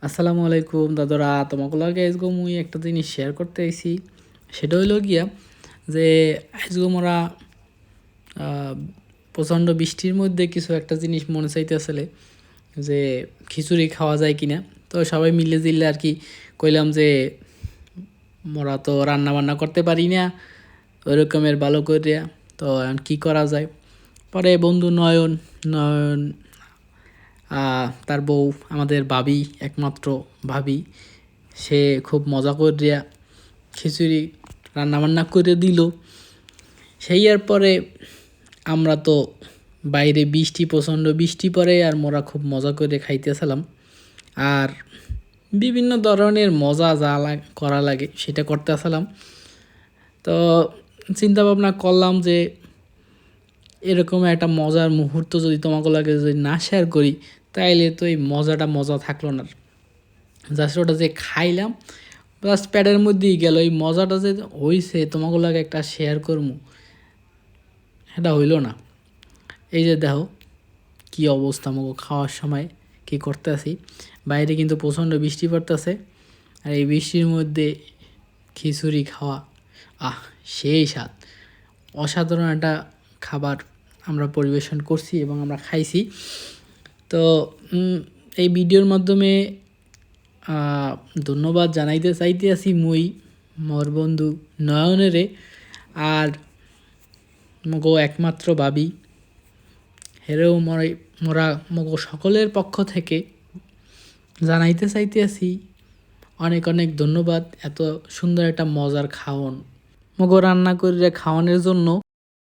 আসসালামু আলাইকুম দাদরা, তোমাকে লাগে আজগো মুই একটা জিনিস শেয়ার করতে আইছি। সেটা হইল গিয়া যে আজগো মোরা প্রচণ্ড বৃষ্টির মধ্যে কিছু একটা জিনিস মনে চাইতে আসলে যে খিচুড়ি খাওয়া যায় কিনা। তো সবাই মিলে জিলে আর কি কইলাম যে মোরা তো রান্না বান্না করতে পারি না ওই রকমের ভালো করিয়া, তো এখন কী করা যায়। পরে বন্ধু নয়ন নয়ন তার বউ আমাদের ভাবি, একমাত্র ভাবি, সে খুব মজা করিয়া খিচুড়ি রান্নাবান্না করে দিল। সেই আর পরে আমরা তো বাইরে বৃষ্টি, প্রচণ্ড বৃষ্টি পড়ে, আর মোরা খুব মজা করে খাইতেছিলাম। আর বিভিন্ন ধরনের মজা যা করা লাগে সেটা করতেছিলাম। তো চিন্তা ভাবনা করলাম যে এরকম একটা মজার মুহূর্ত যদি তোমাকে লাগে যদি না শেয়ার করি, তাইলে তো এই মজা থাকলো না। জাস্ট ওটা যে খাইলাম জাস্ট প্যাডের মধ্যেই গেল, এই মজাটা যে হইছে তোমাকে লাগে একটা শেয়ার করবো, সেটা হইল না। এই যে দেখো কি অবস্থা, আমাকে খাওয়ার সময় কী করতে আসি। বাইরে কিন্তু প্রচণ্ড বৃষ্টি পড়তেছে, আর এই বৃষ্টির মধ্যে খিচুড়ি খাওয়া, সেই স্বাদ, অসাধারণ একটা খাবার আমরা পরিবেশন করছি এবং আমরা খাইছি। তো এই ভিডিওর মাধ্যমে ধন্যবাদ জানাইতে চাইতে আছি মুই মোর বন্ধু নয়নেরে, আর মগো একমাত্র ভাবি হেরেও মোরা মগো সকলের পক্ষ থেকে জানাইতে চাইতে আছি অনেক অনেক ধন্যবাদ এত সুন্দর একটা মজার খাওয়ান মগো রান্না করে খাওয়ানোর জন্য।